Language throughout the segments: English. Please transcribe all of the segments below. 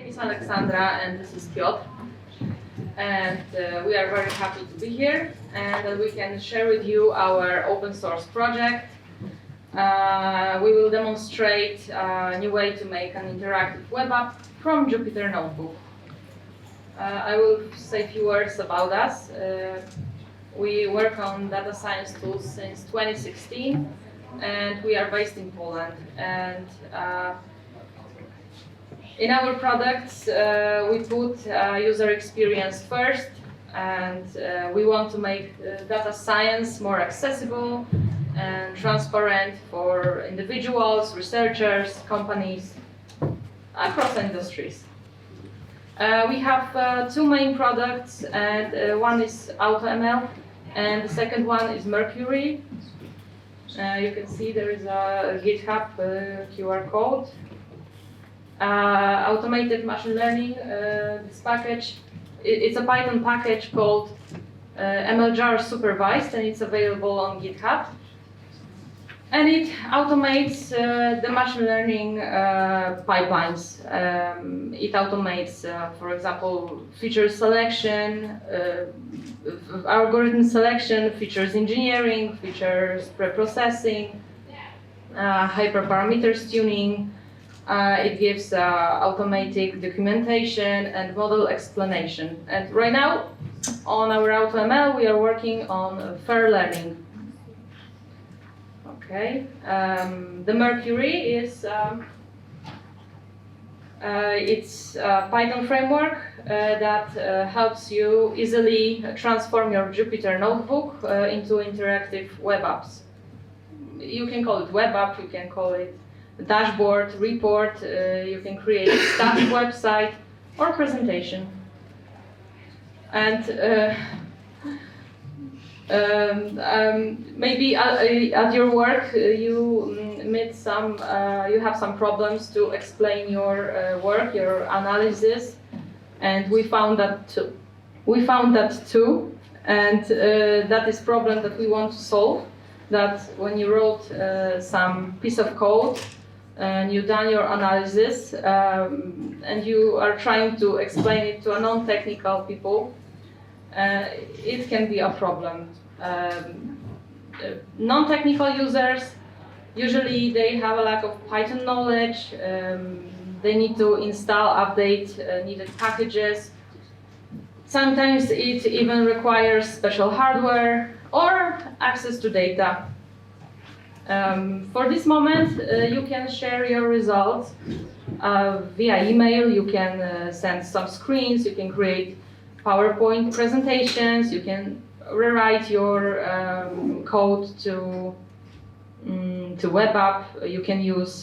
name is Aleksandra and this is Piotr. And we are very happy to be here and that we can share with you our open source project. We will demonstrate a new way to make an interactive web app from Jupyter Notebook. I will say a few words about us. We work on data science tools since 2016 and we are based in Poland. And in our products, we put user experience first, and we want to make data science more accessible and transparent for individuals, researchers, companies across industries. We have two main products, and one is AutoML, and the second one is MERCURY. You can see there is a GitHub QR code. Automated machine learning, this package, it's a Python package called MLJAR supervised, and it's available on GitHub. And it automates the machine learning pipelines. It automates, for example, feature selection, algorithm selection, features engineering, features preprocessing, hyperparameters tuning. It gives automatic documentation and model explanation. And right now, on our AutoML, we are working on fair learning. Okay, the MERCURY is it's a Python framework that helps you easily transform your Jupyter Notebook into interactive web apps. You can call it web app, you can call it dashboard, report, you can create a static website or presentation. And maybe at your work you you have some problems to explain your work, your analysis, and we found that too. And that is problem that we want to solve. That when you wrote some piece of code and you've done your analysis and you are trying to explain it to a non-technical people, it can be a problem. Non-technical users, usually they have a lack of Python knowledge, they need to install, update needed packages. Sometimes it even requires special hardware or access to data. For this moment, you can share your results via email, you can send some screens, you can create PowerPoint presentations, you can rewrite your code to web app, you can use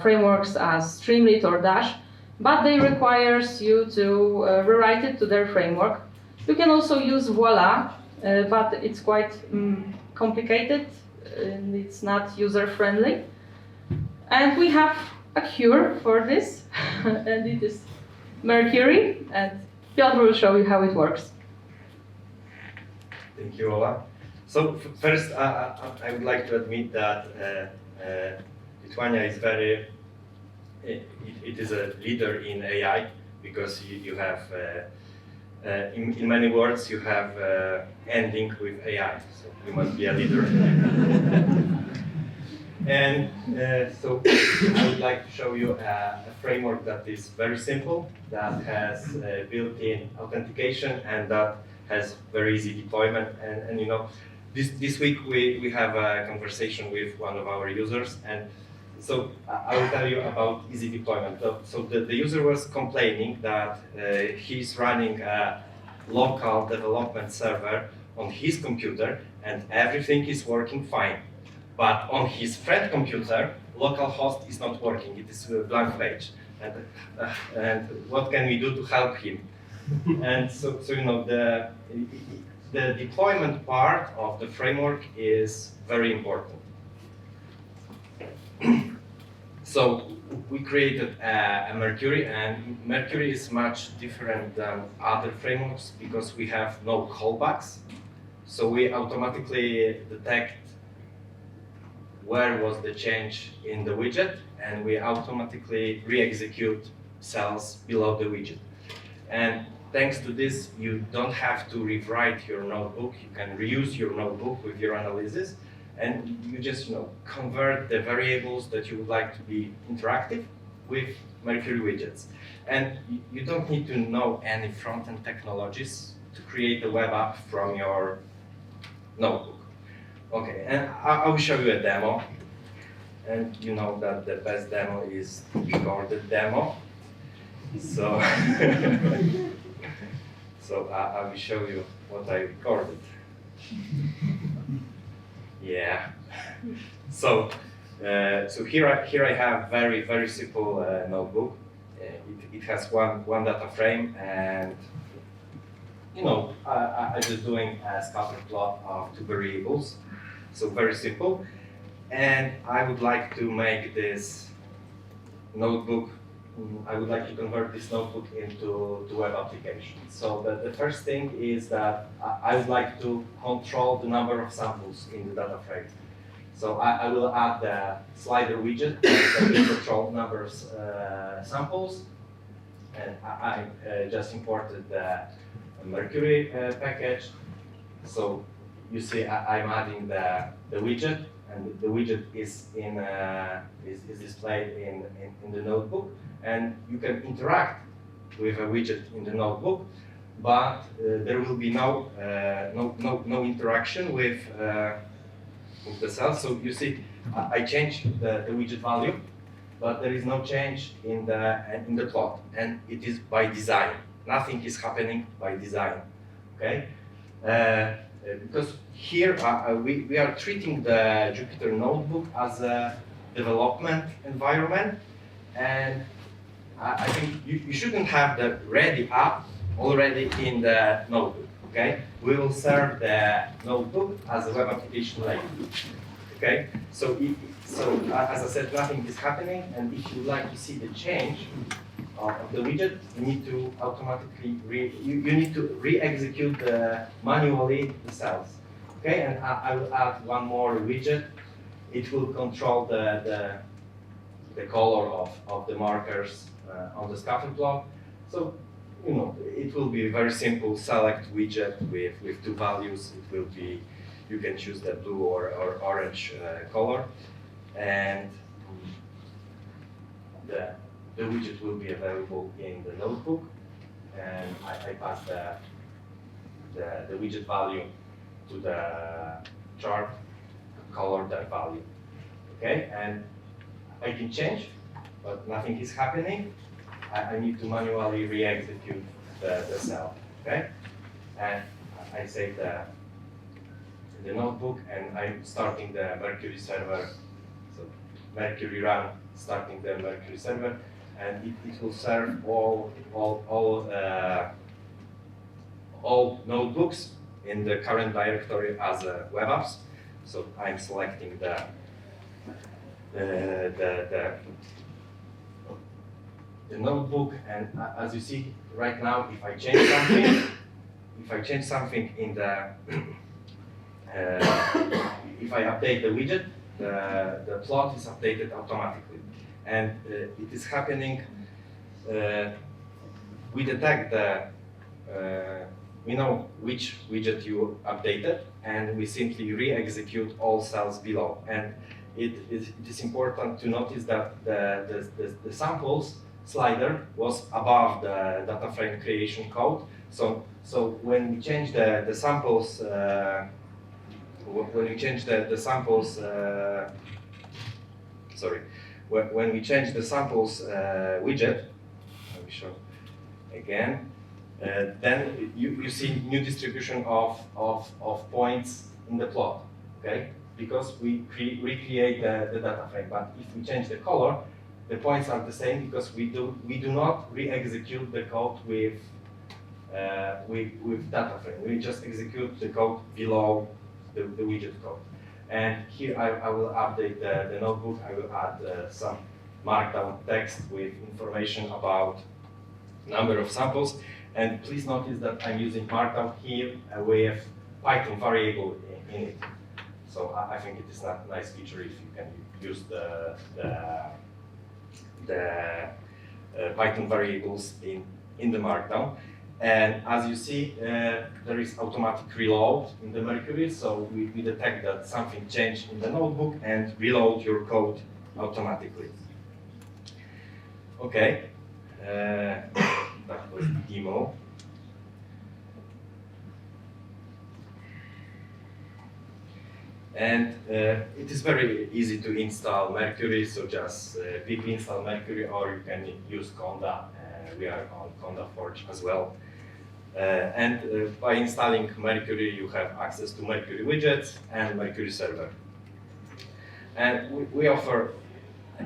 frameworks as Streamlit or Dash, but they requires you to rewrite it to their framework. You can also use Voila, but it's quite complicated and it's not user-friendly. And we have a cure for this, and it is MERCURY, and Piotr will show you how it works. Thank you, Ola. So first, I would like to admit that Lithuania is it is a leader in AI, because you have, in many words, you have ending with AI, so you must be a leader. And so I would like to show you a framework that is very simple, that has built-in authentication, and that has very easy deployment. And you know, this week we have a conversation with one of our users, and so I will tell you about easy deployment. So the user was complaining that he's running a local development server on his computer and everything is working fine. But on his friend computer, localhost is not working, it is a blank page. And what can we do to help him? And so you know, the deployment part of the framework is very important. So we created a MERCURY, and MERCURY is much different than other frameworks because we have no callbacks. So we automatically detect where was the change in the widget, and we automatically re-execute cells below the widget. And thanks to this, you don't have to rewrite your notebook. You can reuse your notebook with your analysis, and you just convert the variables that you would like to be interactive with MERCURY widgets. And you don't need to know any front-end technologies to create a web app from your notebook. Okay, and I will show you a demo. And you know that the best demo is recorded demo. So, so I will show you what I recorded. Yeah. So, so here I have very simple notebook. It has one data frame, and I'm just doing a scatter plot of two variables. So very simple. And I would like to make this notebook. I would like to convert this notebook into web application. So the first thing is that I would like to control the number of samples in the data frame. So I will add the slider widget that will control number of samples. And I just imported the MERCURY package. So you see I'm adding the widget, and the widget is is displayed in the notebook, and you can interact with a widget in the notebook, but there will be no interaction with the cells. So you see, I changed the widget value, but there is no change in the plot, and it is by design. Nothing is happening by design. Okay. Because here we are treating the Jupyter Notebook as a development environment, and I think you shouldn't have the ready app already in the notebook. Okay, we will serve the notebook as a web application later. Okay, so as I said, nothing is happening, and if you would like to see the change of the widget, you need to automatically you need to re-execute manually the cells. Okay, and I will add one more widget. It will control the color of the markers on the scatter plot. So it will be a very simple select widget with two values. It will be, you can choose the blue or orange color, and the widget will be available in the notebook, and I pass the widget value to the chart, color that value. Okay, and I can change, but nothing is happening. I need to manually re-execute the cell. Okay, and I save the notebook, and I'm starting the MERCURY server. So MERCURY run, starting the MERCURY server, and it will serve all notebooks in the current directory as web apps. So I'm selecting the notebook, and as you see right now, if I change something in the if I update the widget, the plot is updated automatically, and it is happening. We detect we know which widget you updated, and we simply re-execute all cells below. And it is important to notice that the samples slider was above the data frame creation code. So when we change the samples, when we change the samples, when we change the samples widget, let me show again. Then you see new distribution of points in the plot, okay? Because we recreate the data frame. But if we change the color, the points are the same because we do not re-execute the code with data frame. We just execute the code below the widget code. And here I will update the notebook. I will add some markdown text with information about number of samples. And please notice that I'm using markdown here with Python variable in it. So I think it is a nice feature if you can use the Python variables in the Markdown. And as you see, there is automatic reload in the Mercury, so we detect that something changed in the notebook and reload your code automatically. Okay, that was the demo. And it is very easy to install Mercury, so just pip install Mercury, or you can use Conda. We are on Conda Forge as well. By installing Mercury, you have access to Mercury widgets and Mercury server. And we offer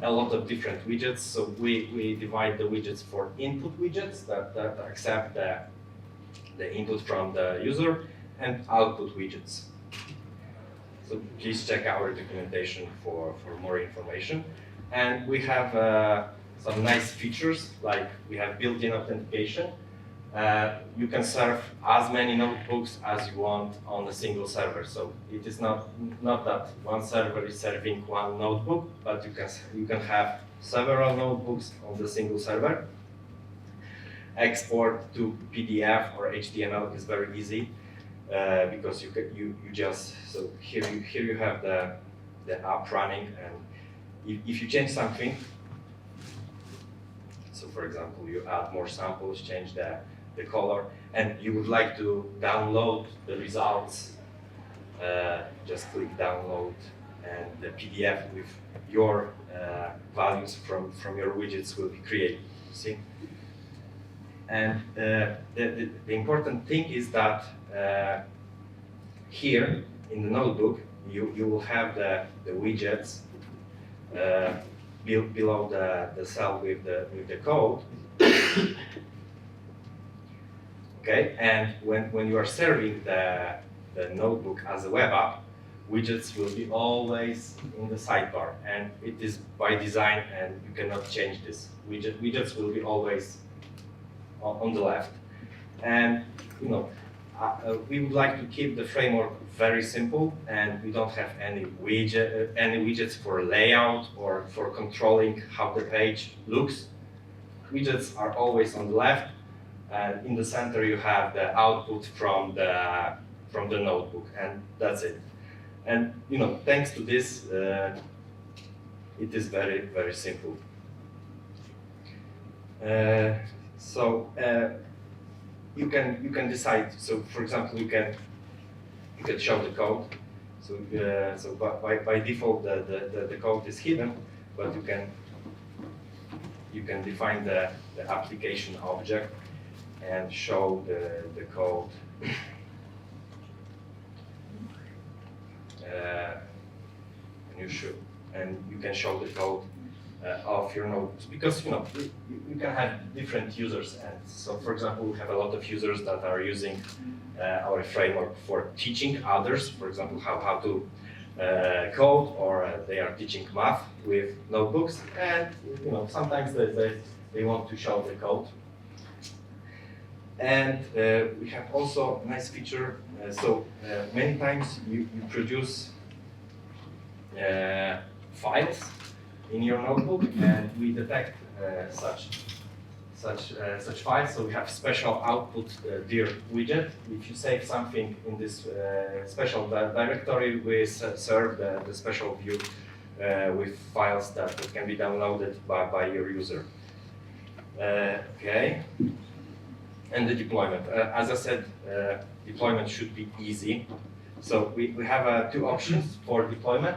a lot of different widgets. So we divide the widgets for input widgets that accept the input from the user, and output widgets. So please check our documentation for more information. And we have some nice features, like we have built-in authentication. You can serve as many notebooks as you want on a single server. So it is not that one server is serving one notebook, but you can have several notebooks on the single server. Export to PDF or HTML is very easy because you just, so here you have the app running, and if you change something, so for example you add more samples, change the color, and you would like to download the results, just click download, and the PDF with your values from your widgets will be created. See? And the important thing is that here in the notebook you will have the widgets below the cell with the code. Okay, and when you are serving the notebook as a web app, widgets will be always in the sidebar, and it is by design, and you cannot change this. Widgets will be always on the left, and we would like to keep the framework very simple, and we don't have any widgets for layout or for controlling how the page looks. Widgets are always on the left. And in the center you have the output from the notebook, and that's it. And thanks to this, it is very, very simple. So you can decide. So for example, you can show the code. So by default the code is hidden, but you can define the application object and show the code. And you can show the code of your notebooks, because you can have different users, and so for example we have a lot of users that are using our framework for teaching others, for example how to code, or they are teaching math with notebooks, and sometimes they want to show the code. And we have also a nice feature. Many times you produce files in your notebook, and we detect such files. So we have special output dir widget. If you save something in this special directory, we serve the special view with files that can be downloaded by your user. Okay. And the deployment. As I said, deployment should be easy. So we have two options for deployment.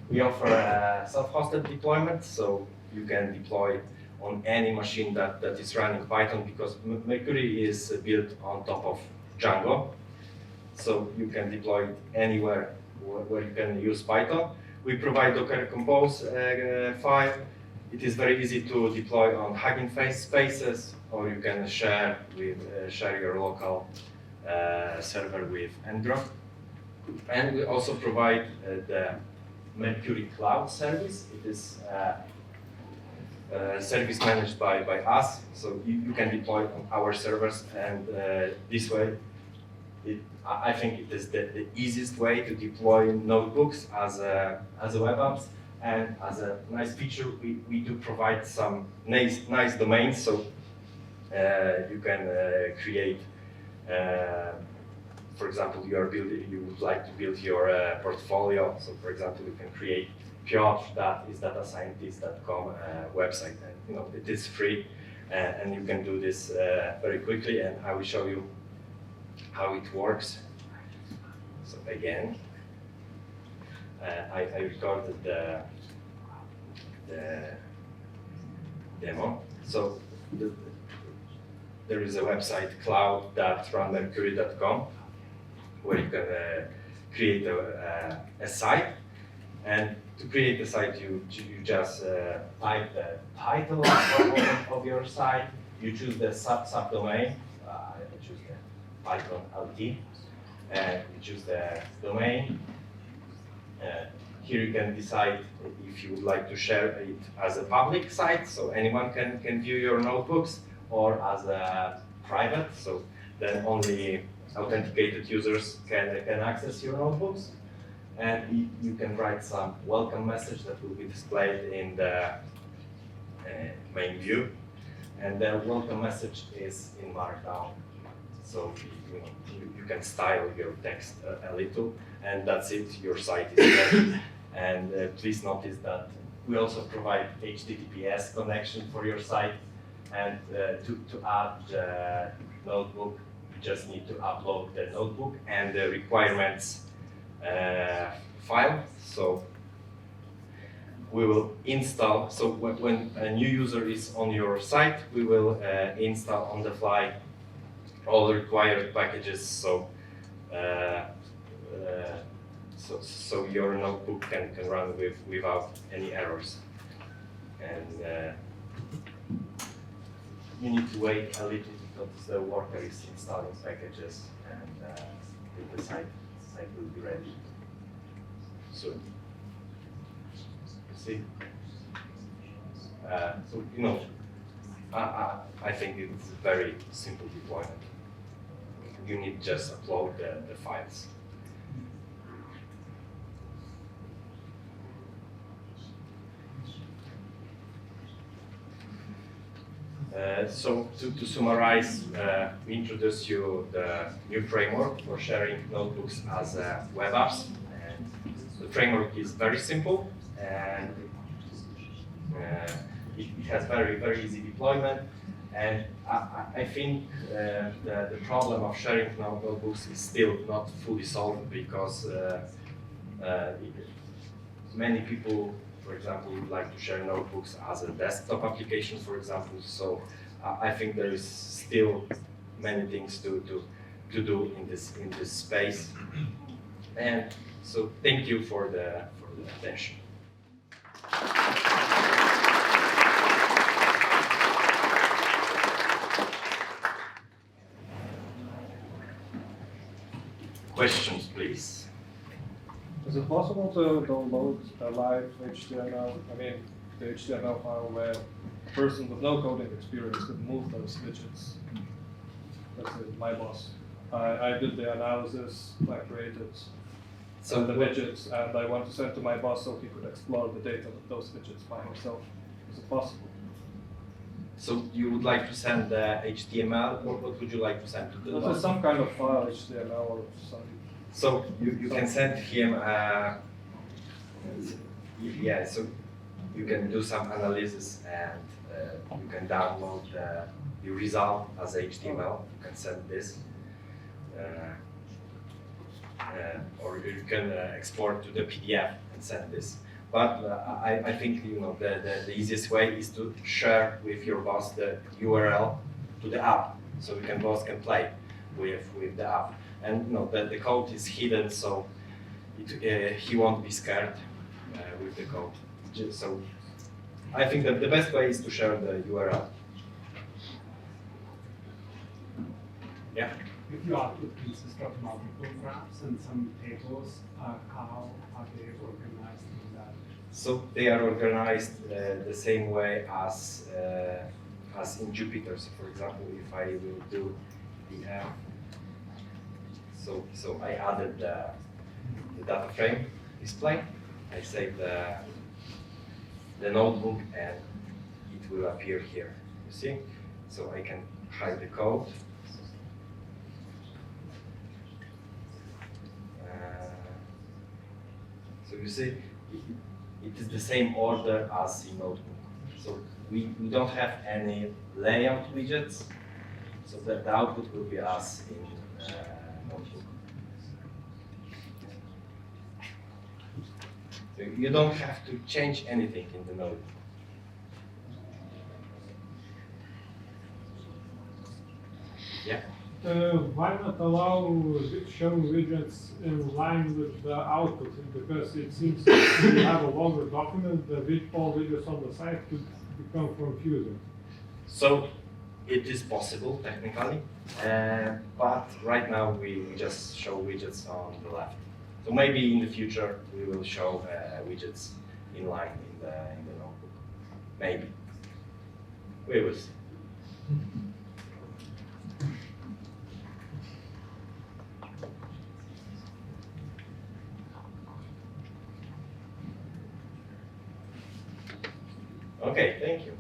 We offer a self-hosted deployment, so you can deploy on any machine that is running Python, because Mercury is built on top of Django. So you can deploy it anywhere where you can use Python. We provide Docker Compose file. It is very easy to deploy on Hugging Face spaces, or you can share your local server with ngrok. And we also provide the Mercury Cloud service. It is a service managed by us, so you can deploy on our servers, and this way, I think it is the easiest way to deploy notebooks as a web apps, And as a nice feature, we do provide some nice domains, so you can create, for example, you would like to build your portfolio. So, for example, you can create Piotr, that is datascientist.com website, and it is free, and you can do this very quickly. And I will show you how it works. So again, I recorded the demo. So there is a website, cloud.runmercury.com, where you can create a site. And to create a site, you just type the title of your site. You choose the subdomain. I choose the Pycon LT, and you choose the domain. Here you can decide if you would like to share it as a public site, so anyone can view your notebooks, or as a private, so then only authenticated users can access your notebooks. And you can write some welcome message that will be displayed in the main view. And the welcome message is in Markdown, so you can style your text a little, and that's it, your site is ready. And please notice that we also provide HTTPS connection for your site. And to add the notebook, you just need to upload the notebook and the requirements file. So we will install, so when a new user is on your site, we will install on the fly all the required packages, so so your notebook can run without any errors. And you need to wait a little because the worker is installing packages, and the site will be ready soon. See? So I think it's a very simple deployment. You need just upload the files. So to summarize, we introduce you the new framework for sharing notebooks as web apps. And the framework is very simple, and it has very easy deployment. And I think the problem of sharing notebooks is still not fully solved, because many people, for example, would like to share notebooks as a desktop application, for example. So I think there is still many things to do in this space. And so thank you for the attention. Questions, please. Is it possible to download a live HTML, the HTML file where a person with no coding experience could move those widgets? Let's say my boss. I did the analysis, I created the widgets, and I want to send to my boss so he could explore the data of those widgets by himself. Is it possible? So you would like to send the HTML, or what would you like to send to the boss? Some kind of file, HTML or something. So you can send him, so you can do some analysis, and you can download the result as HTML. You can send this, or you can export to the PDF and send this. But I think the easiest way is to share with your boss the URL to the app, so boss can play with the app. And the code is hidden, so he won't be scared with the code. So I think that the best way is to share the URL. Yeah. If you output consist of multiple graphs and some tables, how are they organized in that? So they are organized the same way as in Jupyter. So for example, if I will do the so I added the data frame display. I save the the notebook and it will appear here, you see? So I can hide the code. So you see, it is the same order as in notebook. So we don't have any layout widgets, so the output will be as in notebook. So you don't have to change anything in the notebook. Yeah. Why not allow show widgets in line with the output? Because it seems if you have a longer document, the all widgets on the side could become confusing. So it is possible technically, but right now we just show widgets on the left. So maybe in the future we will show widgets in line in the notebook. Maybe. We will see. Okay, thank you.